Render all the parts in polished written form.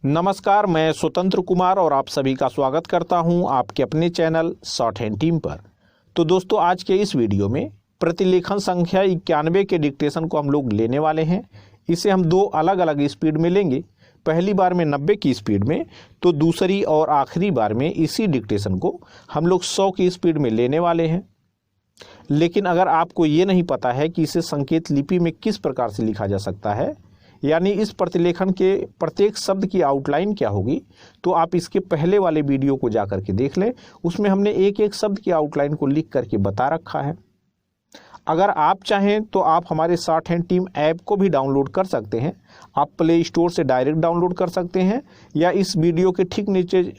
नमस्कार, मैं स्वतंत्र कुमार और आप सभी का स्वागत करता हूं आपके अपने चैनल शॉर्ट हैंड टीम पर। तो दोस्तों, आज के इस वीडियो में प्रतिलेखन संख्या 91 के डिक्टेशन को हम लोग लेने वाले हैं। इसे हम दो अलग अलग स्पीड में लेंगे। पहली बार में 90 की स्पीड में, तो दूसरी और आखिरी बार में इसी डिक्टेशन को हम लोग 100 की स्पीड में लेने वाले हैं। लेकिन अगर आपको ये नहीं पता है कि इसे संकेत लिपि में किस प्रकार से लिखा जा सकता है, यानी इस प्रतिलेखन के प्रत्येक शब्द की आउटलाइन क्या होगी, तो आप इसके पहले वाले वीडियो को जा करके देख लें। उसमें हमने एक एक शब्द की आउटलाइन को लिख करके बता रखा है। अगर आप चाहें तो आप हमारे शॉर्ट हैंड टीम ऐप को भी डाउनलोड कर सकते हैं। आप प्ले स्टोर से डायरेक्ट डाउनलोड कर सकते हैं, या इस वीडियो के ठीक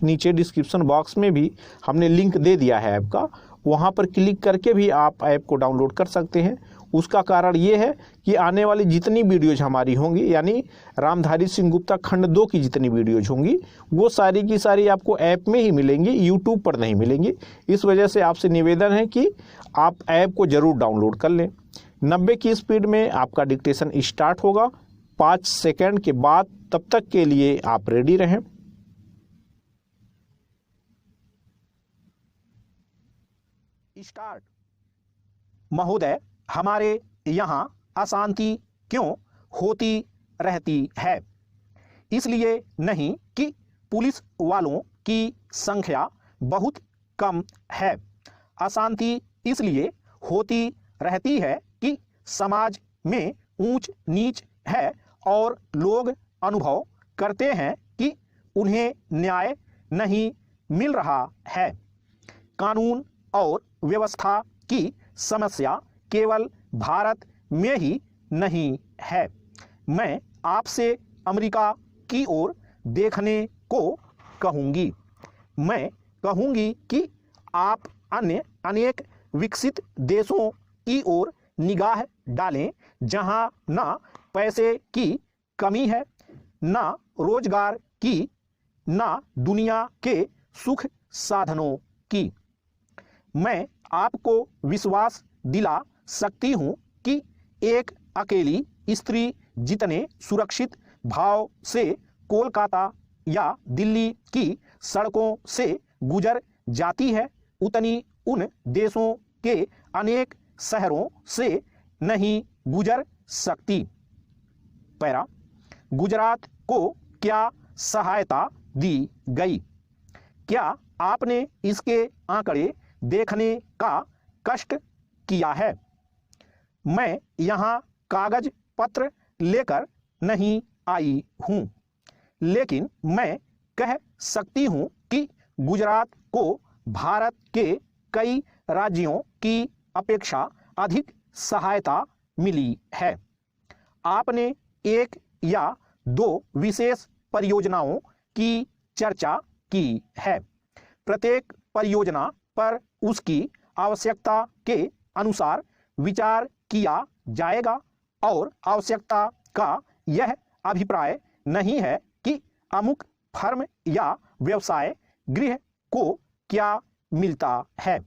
नीचे डिस्क्रिप्शन बॉक्स में भी हमने लिंक दे दिया है ऐप का। वहाँ पर क्लिक करके भी आप ऐप को डाउनलोड कर सकते हैं। उसका कारण ये है कि आने वाली जितनी वीडियोज हमारी होंगी, यानी रामधारी सिंह गुप्ता खंड 2 की जितनी वीडियोज होंगी, वो सारी की सारी आपको ऐप में ही मिलेंगी, यूट्यूब पर नहीं मिलेंगी। इस वजह से आपसे निवेदन है कि आप ऐप को ज़रूर डाउनलोड कर लें। 90 की स्पीड में आपका डिक्टेशन स्टार्ट होगा 5 सेकेंड के बाद। तब तक के लिए आप रेडी रहें। स्टार्ट। महोदय, हमारे यहाँ अशांति क्यों होती रहती है? इसलिए नहीं कि पुलिस वालों की संख्या बहुत कम है। अशांति इसलिए होती रहती है कि समाज में ऊंच नीच है और लोग अनुभव करते हैं कि उन्हें न्याय नहीं मिल रहा है। कानून और व्यवस्था की समस्या केवल भारत में ही नहीं है। मैं आपसे अमेरिका की ओर देखने को कहूँगी। मैं कहूँगी कि आप अन्य अनेक विकसित देशों की ओर निगाह डालें, जहाँ ना पैसे की कमी है, ना रोजगार की, ना दुनिया के सुख साधनों की। मैं आपको विश्वास दिला सकती हूँ कि एक अकेली स्त्री जितने सुरक्षित भाव से कोलकाता या दिल्ली की सड़कों से गुजर जाती है, उतनी उन देशों के अनेक शहरों से नहीं गुजर सकती। पैरा। गुजरात को क्या सहायता दी गई? क्या आपने इसके आंकड़े देखने का कष्ट किया है? मैं यहाँ कागज पत्र लेकर नहीं आई हूँ, लेकिन मैं कह सकती हूँ कि गुजरात को भारत के कई राज्यों की अपेक्षा अधिक सहायता मिली है। आपने एक या दो विशेष परियोजनाओं की चर्चा की है। प्रत्येक परियोजना पर उसकी आवश्यकता के अनुसार विचार किया जाएगा और आवश्यकता का यह अभिप्राय नहीं है कि अमुक फर्म या व्यवसाय गृह को क्या मिलता है।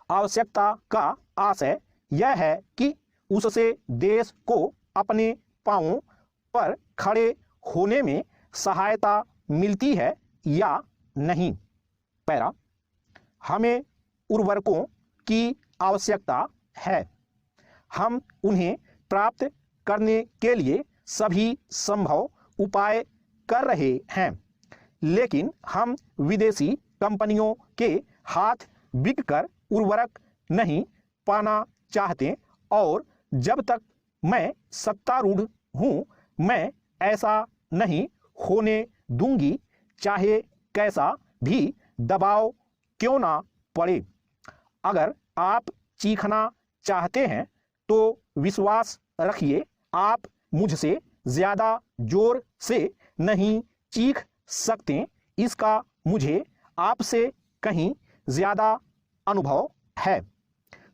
आवश्यकता का आशय यह है कि उससे देश को अपने पांवों पर खड़े होने में सहायता मिलती है या नहीं। पैरा। हमें उर्वरकों की आवश्यकता है। हम उन्हें प्राप्त करने के लिए सभी संभव उपाय कर रहे हैं, लेकिन हम विदेशी कंपनियों के हाथ बिककर उर्वरक नहीं पाना चाहते, और जब तक मैं सत्तारूढ़ हूँ, मैं ऐसा नहीं होने दूंगी, चाहे कैसा भी दबाव क्यों ना पड़े। अगर आप चीखना चाहते हैं तो विश्वास रखिए, आप मुझसे ज्यादा जोर से नहीं चीख सकते। इसका मुझे आपसे कहीं ज्यादा अनुभव है।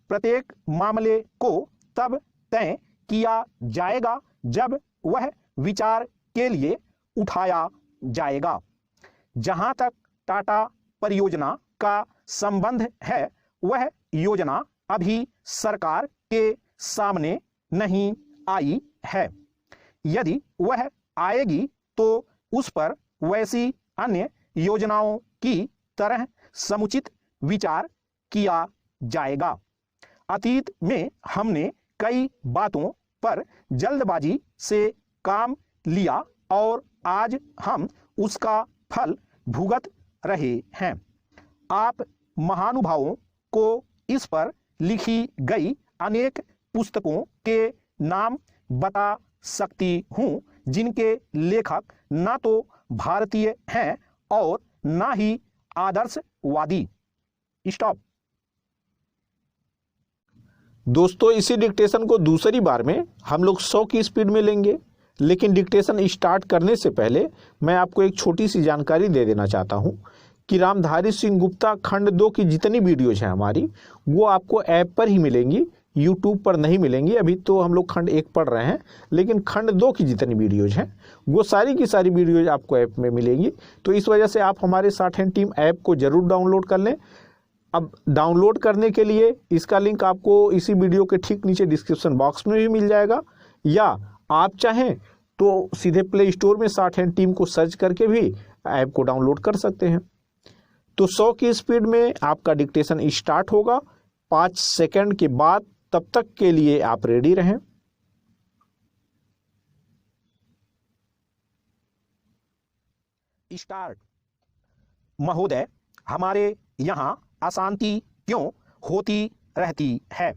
प्रत्येक मामले को तब तय किया जाएगा जब वह विचार के लिए उठाया जाएगा। जहां तक टाटा परियोजना का संबंध है, वह योजना अभी सरकार के सामने नहीं आई है। यदि वह आएगी तो उस पर वैसी अन्य योजनाओं की तरह समुचित विचार किया जाएगा। अतीत में हमने कई बातों पर जल्दबाजी से काम लिया और आज हम उसका फल भुगत रहे हैं। आप महानुभावों को इस पर लिखी गई अनेक पुस्तकों के नाम बता सकती हूँ जिनके लेखक ना तो भारतीय हैं और ना ही आदर्शवादी। स्टॉप। दोस्तों, इसी डिक्टेशन को दूसरी बार में हम लोग 100 की स्पीड में लेंगे, लेकिन डिक्टेशन स्टार्ट करने से पहले मैं आपको एक छोटी सी जानकारी दे देना चाहता हूं कि रामधारी सिंह गुप्ता खंड 2 की जितनी वीडियोज हैं हमारी, वो आपको ऐप पर ही मिलेंगी, यूट्यूब पर नहीं मिलेंगी। अभी तो हम लोग खंड 1 पढ़ रहे हैं, लेकिन खंड 2 की जितनी वीडियोज हैं वो सारी की सारी वीडियोज आपको ऐप में मिलेंगी। तो इस वजह से आप हमारे शॉर्ट हैंड टीम ऐप को जरूर डाउनलोड कर लें। अब डाउनलोड करने के लिए इसका लिंक आपको इसी वीडियो के ठीक नीचे डिस्क्रिप्शन बॉक्स में भी मिल जाएगा, या आप चाहें तो सीधे प्ले स्टोर में शॉर्ट हैंड टीम को सर्च करके भी ऐप को डाउनलोड कर सकते हैं। तो 100 की स्पीड में आपका डिक्टेशन स्टार्ट होगा 5 सेकंड के बाद। तब तक के लिए आप रेडी रहें। स्टार्ट। महोदय, हमारे यहाँ अशांति क्यों होती रहती है?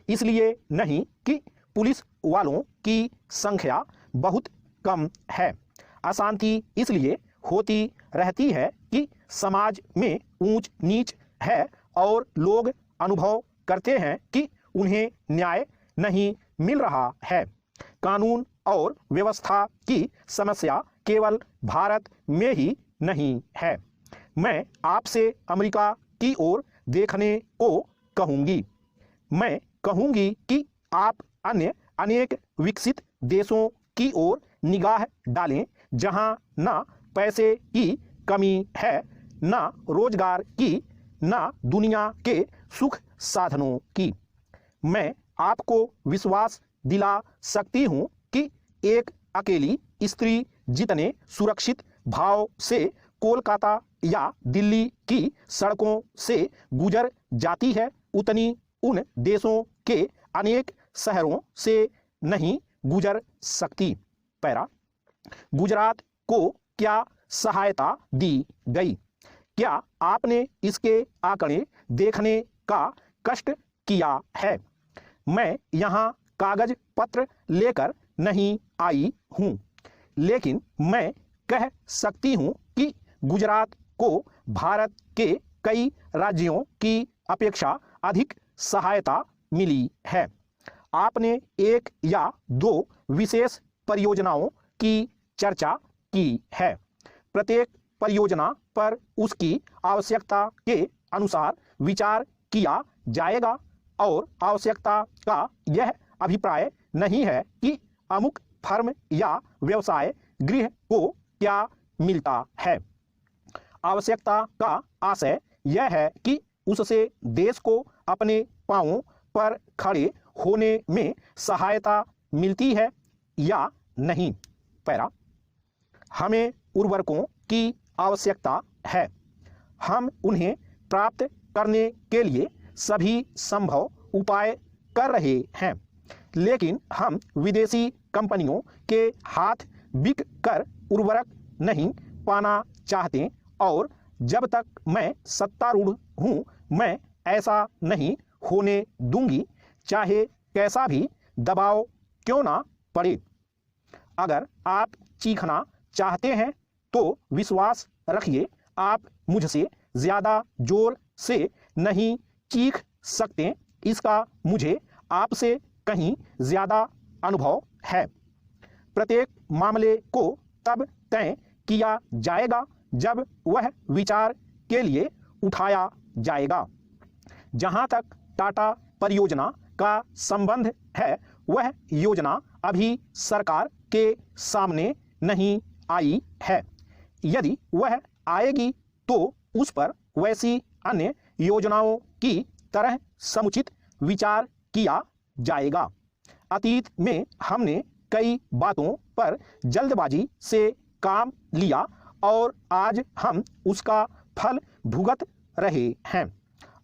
इसलिए नहीं कि पुलिस वालों की संख्या बहुत कम है। अशांति इसलिए होती रहती है कि समाज में ऊंच नीच है और लोग अनुभव करते हैं कि उन्हें न्याय नहीं मिल रहा है। कानून और व्यवस्था की समस्या केवल भारत में ही नहीं है। मैं आपसे अमेरिका की ओर देखने को कहूँगी। मैं कहूँगी कि आप अन्य अनेक विकसित देशों की ओर निगाह डालें, जहां ना पैसे की कमी है, ना रोजगार की, ना दुनिया के सुख साधनों की। मैं आपको विश्वास दिला सकती हूं कि एक अकेली स्त्री जितने सुरक्षित भाव से कोलकाता या दिल्ली की सड़कों से गुजर जाती है, उतनी उन देशों के अनेक शहरों से नहीं गुजर सकती। पैरा। गुजरात को क्या सहायता दी गई? क्या आपने इसके आंकड़े देखने का कष्ट किया है? मैं यहाँ कागज पत्र लेकर नहीं आई हूँ, लेकिन मैं कह सकती हूँ कि गुजरात को भारत के कई राज्यों की अपेक्षा अधिक सहायता मिली है। आपने एक या दो विशेष परियोजनाओं की चर्चा की है। प्रत्येक परियोजना पर उसकी आवश्यकता के अनुसार विचार किया जाएगा और आवश्यकता का यह अभिप्राय नहीं है कि अमुक फर्म या व्यवसाय गृह को क्या मिलता है। आवश्यकता का आशय यह है कि उससे देश को अपने पांवों पर खड़े होने में सहायता मिलती है या नहीं। पैरा। हमें उर्वरकों की आवश्यकता है। हम उन्हें प्राप्त करने के लिए सभी संभव उपाय कर रहे हैं, लेकिन हम विदेशी कंपनियों के हाथ बिक कर उर्वरक नहीं पाना चाहते और जब तक मैं सत्तारूढ़ हूँ मैं ऐसा नहीं होने दूंगी, चाहे कैसा भी दबाव क्यों ना पड़े। अगर आप चीखना चाहते हैं तो विश्वास रखिए आप मुझसे ज़्यादा जोर से नहीं चीख सकते, इसका मुझे आपसे कहीं ज़्यादा अनुभव है। प्रत्येक मामले को तब तय किया जाएगा जब वह विचार के लिए उठाया जाएगा। जहां तक टाटा परियोजना का संबंध है, वह योजना अभी सरकार के सामने नहीं आई है। यदि वह आएगी तो उस पर वैसी अन्य योजनाओं की तरह समुचित विचार किया जाएगा। अतीत में हमने कई बातों पर जल्दबाजी से काम लिया और आज हम उसका फल भुगत रहे हैं।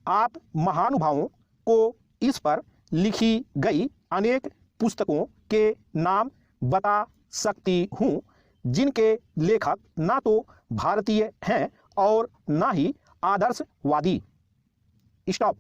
आप महानुभावों को इस पर लिखी गई अनेक पुस्तकों के नाम बता सकती हूँ जिनके लेखक ना तो भारतीय हैं और ना ही आदर्शवादी। स्टॉप।